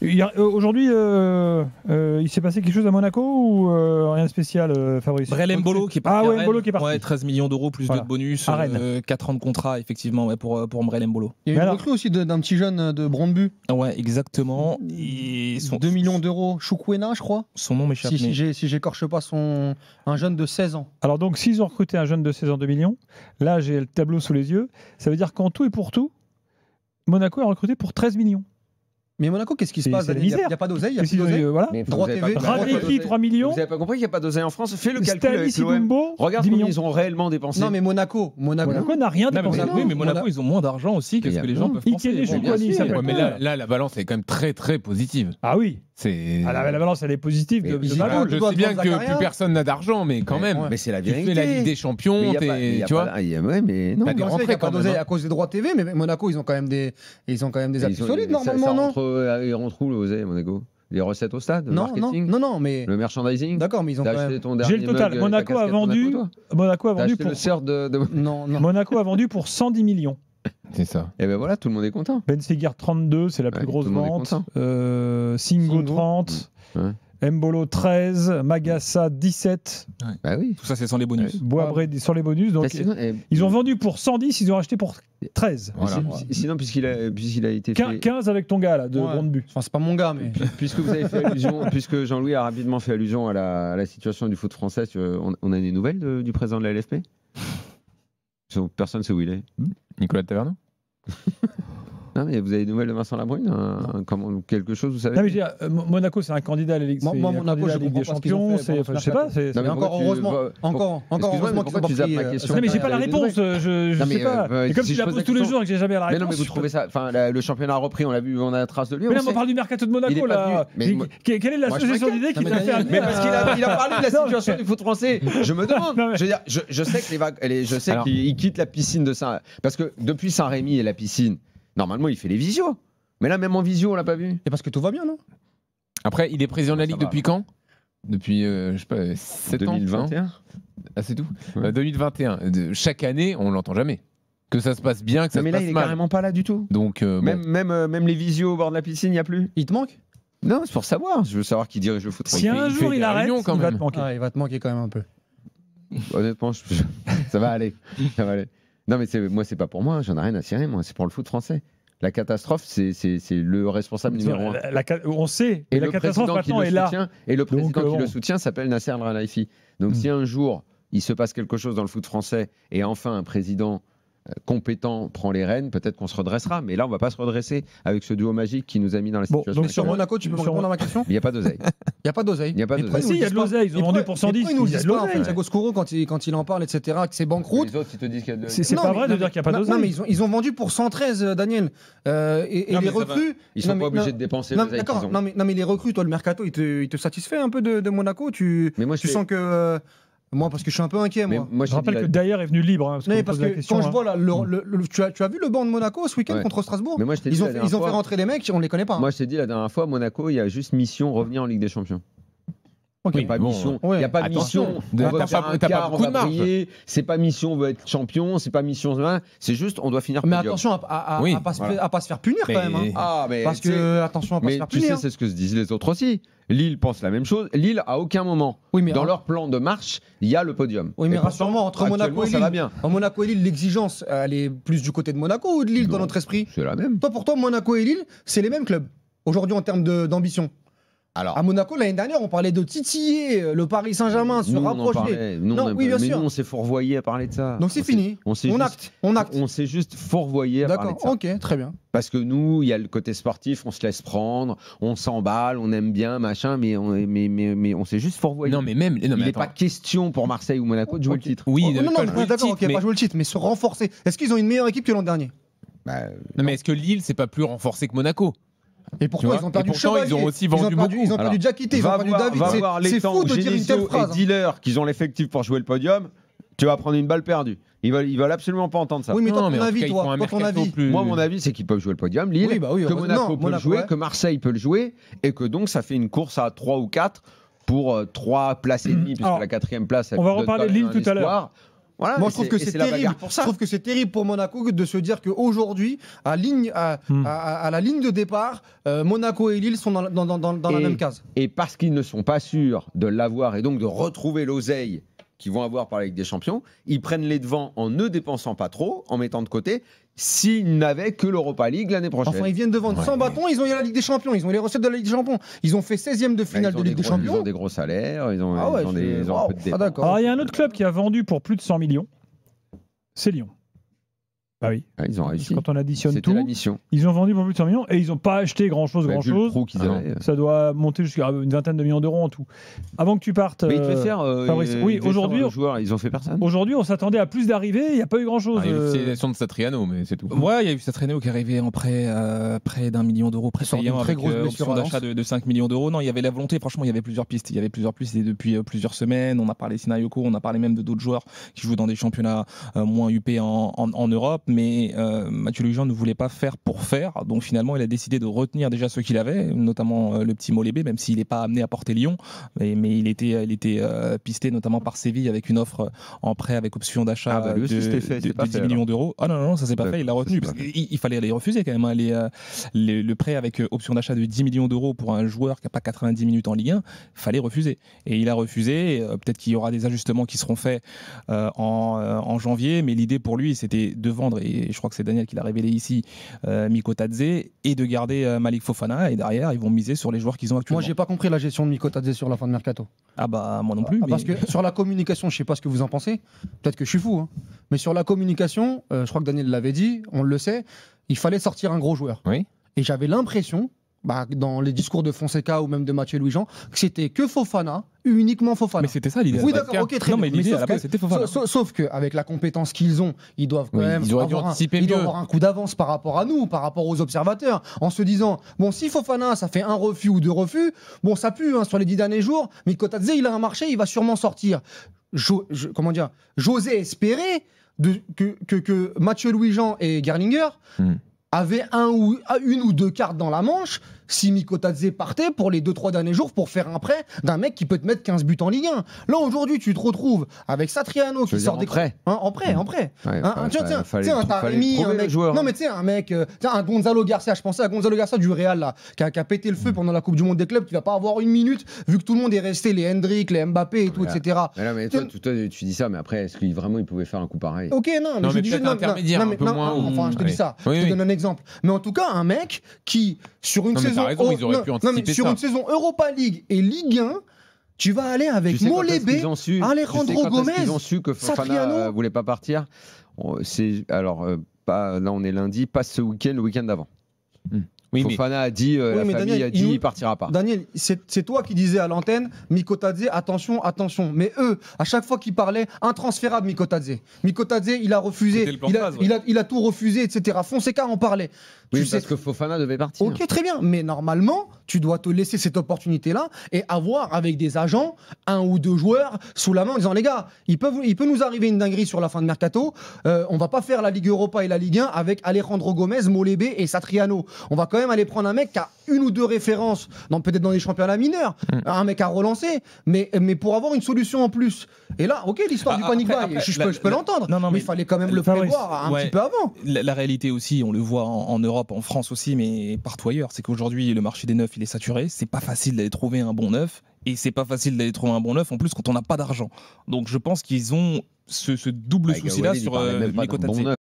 Aujourd'hui, il s'est passé quelque chose à Monaco ou rien de spécial, Fabrice? Brel Mbolo qui est parti. Ah ouais, Mbolo qui est parti. Ouais, 13 millions d'euros plus Voilà. de bonus, À Rennes. 4 ans de contrat effectivement ouais, pour Brel Mbolo. Il y a une recrue aussi d'un petit jeune de Brøndby. Ouais, exactement. 2 millions d'euros. Choukwena, je crois. Son nom m'échappe. Si j'écorche pas un jeune de 16 ans. Alors donc, s'ils ont recruté un jeune de 16 ans 2 millions, là j'ai le tableau sous les yeux, ça veut dire qu'en tout et pour tout, Monaco a recruté pour 13 millions. Mais Monaco, qu'est-ce qui se passe? Il n'y a pas d'oseille, il y a plus d'oseille. Voilà. Droit TV. Radecki, 3 millions. Vous n'avez pas compris qu'il n'y a pas d'oseille en France? Fais le calcul avec Stanislas l'OM. Dumbo, Regarde 10 combien millions. ils ont réellement dépensé. Non, mais Monaco n'a rien dépensé. Oui, mais Monaco, ils ont moins d'argent aussi que ce que les gens peuvent penser. Ikene Choukwani, il s'appelle. Mais là, la balance est quand même très très positive. Ah oui. La balance, elle est positive de malade. Je sais bien que plus personne n'a d'argent, mais quand même. Mais c'est la Tu vérité. fais la Ligue des Champions, tu vois. Ouais, mais non. T'as des rentrées quand même. À cause des droits TV, mais Monaco, ils ont quand même des appuis solides normalement, non? Ils rentrent où l'oseille, Monaco? Les recettes au stade, le marketing, non, mais le merchandising. D'accord, mais ils ont quand même. J'ai le total. Monaco a vendu pour le sœur de. Non. Monaco a vendu pour 110 millions. C'est ça. Et ben voilà, tout le monde est content. Ben Seguir 32, c'est la plus grosse vente. Singo 30. Mbolo 13, Magassa 17. Ouais. Bah oui. Tout ça, c'est sans les bonus. Boisbré sur les bonus. Donc, ils ont vendu pour 110, ils ont acheté pour 13. Voilà. Sinon, puisqu'il a été fait... 15 avec ton gars là, de Brøndby. Enfin, c'est pas mon gars, mais. Puisque vous avez fait allusion, puisque Jean-Louis a rapidement fait allusion à la situation du foot français, on a des nouvelles du président de la LFP? Personne ne sait où il est. Nicolas Taverneau. Non, mais vous avez des nouvelles de Vincent Labrune, quelque chose, vous savez? Non, mais Monaco, c'est un candidat à la Ligue, Monaco, je Ligue des Champions. Je sais pas. Mais encore heureusement, heureusement qu'ils ont tu zappes pris. ma question. Non, mais j'ai pas la réponse. Je sais pas. Et comme tu la poses tous les jours et que j'ai jamais la réponse. Mais non, mais vous trouvez ça. Enfin, le championnat a repris, on l'a vu, on a la trace de lui. Mais là, on parle du mercato de Monaco là. Quelle est l'association d'idées qui t'a fait un. Mais parce qu'il a parlé de la situation du foot français. Je me demande. Je veux dire, je sais que les vagues, je sais qu'il quitte la piscine de Saint. Parce que depuis Saint-Rémy et la piscine. Normalement, il fait les visios. Mais là, même en visio, on l'a pas vu. Et parce que tout va bien, non? Après, il est président de la Ligue depuis quand? Depuis, je sais pas, 7 ans. 2021. Ah, c'est tout. Ouais. 2021. Chaque année, on l'entend jamais. Que ça se passe bien, que ça se passe mal. Mais là, il est carrément pas là du tout. Donc, même les visios au bord de la piscine, il n'y a plus. Il te manque? Non, c'est pour savoir. Je veux savoir qui dirige le foot. Si un jour il arrête, il va te manquer. Il va te manquer quand même un peu. Honnêtement, ça va aller. Ça va aller. Non, mais moi, c'est pas pour moi. J'en ai rien à cirer. Moi, c'est pour le foot français. La catastrophe, c'est le responsable numéro 1. On sait. Et la le catastrophe président maintenant est là. Et le président qui le soutient s'appelle Nasser Al-Khelaifi. Donc, si un jour il se passe quelque chose dans le foot français et enfin un président compétent prend les rênes, peut-être qu'on se redressera. Mais là, on ne va pas se redresser avec ce duo magique qui nous a mis dans la situation. Donc sur Monaco, tu peux me répondre à ma question? Il n'y a pas d'oseille. Il n'y a pas d'oseille. Il n'y a pas d'oseille. Si, il y a de l'oseille. Ils ont vendu pour 110. Ils nous disent pas, Thiago Scuro, quand il en parle, etc., que c'est banqueroute. Les autres, ils te disent qu'il y a de l'oseille. C'est pas vrai de dire qu'il n'y a pas d'oseille. Non, mais ils ont vendu pour 113, Daniel. Et les recrues. Ils sont pas obligés de dépenser l'oseille qu'ils ont. Non, mais les recrues, toi, le mercato, il te satisfait un peu de Monaco? Tu sens que. Moi, parce que je suis un peu inquiet, moi. Je rappelle que Dyer est venu libre. Parce que quand je vois là, tu as vu le banc de Monaco ce week-end contre Strasbourg? Mais moi, ils ont fait rentrer les mecs, on les connaît pas. Moi, je t'ai dit la dernière fois, Monaco, il y a juste mission revenir en Ligue des Champions. Il n'y a pas de mission. Il n'y a pas de mission. T'as pas beaucoup de marge. C'est pas mission, on veut être champion. C'est pas mission. C'est juste, on doit finir. Mais attention à pas se faire punir quand même. Parce que attention à pas se faire punir. Tu sais, c'est ce que se disent les autres aussi. Lille pense la même chose. Lille, à aucun moment, dans leur plan de marche, il y a le podium. Oui, mais rassure-moi, entre Monaco et Lille, ça va bien. En Monaco et Lille, l'exigence, elle est plus du côté de Monaco ou de Lille dans notre esprit? C'est la même. Pour toi, Monaco et Lille, c'est les mêmes clubs aujourd'hui en termes d'ambition. Alors, à Monaco, l'année dernière, on parlait de titiller le Paris Saint-Germain, se rapprocher. Nous, on s'est fourvoyé à parler de ça. Donc c'est fini. On acte. On s'est juste fourvoyé à parler de ça. D'accord, ok, très bien. Parce que nous, il y a le côté sportif, on se laisse prendre, on s'emballe, on aime bien, machin, mais on s'est juste fourvoyé. Non, mais même. Il n'est pas question pour Marseille ou Monaco de jouer le titre. Oui, d'accord, ok, pas jouer le titre, mais se renforcer. Est-ce qu'ils ont une meilleure équipe que l'an dernier? Non, mais est-ce que Lille, c'est pas plus renforcé que Monaco? Et pourquoi ils ont perdu Chevalier? Ils ont aussi vendu beaucoup. Ils ont perdu Diakité, ils ont perdu David. C'est fou de dire une telle phrase. Et dealers qu'ils ont l'effectif pour jouer le podium, tu vas prendre une balle perdue. Ils veulent absolument pas entendre ça. Oui, mais toi, ton avis, Moi, mon avis, c'est qu'ils peuvent jouer le podium. Lille, que Monaco peut le jouer, que Marseille peut le jouer, et que donc ça fait une course à 3 ou 4 pour 3 places et demie, puisque la 4e place. On va reparler de Lille tout à l'heure. Voilà, moi, je trouve que c'est terrible. Je trouve que c'est terrible pour Monaco de se dire qu'aujourd'hui, à la ligne de départ, Monaco et Lille sont dans la même case. Et parce qu'ils ne sont pas sûrs de l'avoir et donc de retrouver l'oseille qu'ils vont avoir par la Ligue des Champions, ils prennent les devants en ne dépensant pas trop, en mettant de côté, s'ils n'avaient que l'Europa League l'année prochaine. Enfin, ils viennent de vendre 100 bâtons, ils ont eu la Ligue des Champions, ils ont les recettes de la Ligue des Champions. Ils ont fait 16e de finale de Ligue des Champions. Ils ont des gros salaires, ils ont un peu de dépenses. Alors, il y a un autre club qui a vendu pour plus de 100 millions, c'est Lyon. Ah oui. Ah, ils ont réussi. Quand on additionne tout, la mission. Ils ont vendu pour plus de 100 millions et ils n'ont pas acheté grand-chose. Ça doit monter jusqu'à une vingtaine de millions d'euros en tout. Avant que tu partes, mais ils devaient faire. Oui, aujourd'hui, ils ont fait personne. Aujourd'hui, on s'attendait à plus d'arrivées. Il n'y a pas eu grand-chose. Il y a eu l'utilisation de Satriano, mais c'est tout. Ouais, il y a eu Satriano qui est arrivé en prêt d'1 million d'euros, prêt payant avec option d'achat de 5 millions d'euros. Non, il y avait la volonté. Franchement, il y avait plusieurs pistes. Et depuis plusieurs semaines. On a parlé de Sinayoko, on a parlé même de d'autres joueurs qui jouent dans des championnats moins UP en Europe, mais Mathieu Louis-Jean ne voulait pas faire pour faire, donc finalement il a décidé de retenir déjà ceux qu'il avait, notamment le petit Molébé, même s'il n'est pas amené à porter Lyon, mais il était pisté notamment par Séville avec une offre en prêt avec option d'achat de 10 millions d'euros. Ah non, ça s'est pas fait, il l'a retenu, parce qu'il fallait les refuser quand même, le prêt avec option d'achat de 10 millions d'euros pour un joueur qui n'a pas 90 minutes en Ligue 1, il fallait refuser. Et il a refusé, peut-être qu'il y aura des ajustements qui seront faits en janvier, mais l'idée pour lui c'était de vendre, et je crois que c'est Daniel qui l'a révélé ici, Mikotadze, et de garder Malik Fofana, et derrière ils vont miser sur les joueurs qu'ils ont actuellement. Moi j'ai pas compris la gestion de Mikotadze sur la fin de mercato. Ah bah moi non plus. Parce que sur la communication, je sais pas ce que vous en pensez, peut-être que je suis fou, hein. Mais sur la communication, je crois que Daniel l'avait dit, on le sait, il fallait sortir un gros joueur. Oui. Et j'avais l'impression, dans les discours de Fonseca ou même de Mathieu Louis-Jean, que c'était que Fofana, uniquement Fofana. Mais c'était ça l'idée. Oui, d'accord, ok, très bien. Mais l'idée à la base c'était Fofana. Sauf qu'avec la compétence qu'ils ont, ils doivent quand même avoir un coup d'avance par rapport à nous, par rapport aux observateurs, en se disant, bon, si Fofana, ça fait un refus ou deux refus, bon, ça pue sur les 10 derniers jours, mais Mikotadze, il a un marché, il va sûrement sortir. J'osais espérer que Mathieu Louis-Jean et Gerlinger avaient une ou deux cartes dans la manche si Mikotadze partait pour les 2-3 derniers jours pour faire un prêt d'un mec qui peut te mettre 15 buts en Ligue 1. Là, aujourd'hui, tu te retrouves avec Satriano qui sort des prêts. En prêt. Ouais, tiens, un Taremi, un mec. Non, mais tu sais, un mec. Un Gonzalo Garcia. Je pensais à Gonzalo Garcia du Real, là, qui a pété le feu pendant la Coupe du Monde des clubs, qui va pas avoir une minute, vu que tout le monde est resté, les Hendrick, les Mbappé et tout, etc. Mais là, mais toi, tu dis ça, mais après, est-ce qu'il vraiment il pouvait faire un coup pareil? Ok, non, mais je dis intermédiaire, un peu moins. Enfin, je te dis ça. Je te donne un exemple. Mais en tout cas, un mec qui, sur une saison. Une saison Europa League et Ligue 1, tu vas aller avec Molébé, Alejandro Gomez. Ils ont su que Fofana voulait pas partir. Là, on est lundi, pas ce week-end, le week-end d'avant. Oui, Fofana a dit, la famille Daniel, a dit, il partira pas. Daniel, c'est toi qui disais à l'antenne, Mikotadze, attention. Mais eux, à chaque fois qu'ils parlaient, intransférable Mikotadze. Mikotadze, il a refusé, il a tout refusé, etc. Fonseca en parlait. Oui, parce que Fofana devait partir. Ok, très bien. Mais normalement, tu dois te laisser cette opportunité-là et avoir avec des agents un ou deux joueurs sous la main en disant, les gars, il peut nous arriver une dinguerie sur la fin de mercato. On va pas faire la Ligue Europa et la Ligue 1 avec Alejandro Gomez, Molébé et Satriano. On va quand même aller prendre un mec qui a une ou deux références, peut-être dans les championnats mineurs, un mec à relancer, mais pour avoir une solution en plus. Et là, ok, l'histoire du panic buy, je peux l'entendre, mais il fallait quand même le prévoir un petit peu avant. La réalité aussi, on le voit en Europe, en France aussi, mais partout ailleurs, c'est qu'aujourd'hui le marché des neufs il est saturé. C'est pas facile d'aller trouver un bon neuf, et c'est pas facile d'aller trouver un bon neuf en plus quand on n'a pas d'argent. Donc je pense qu'ils ont ce double souci là sur Mikotadze.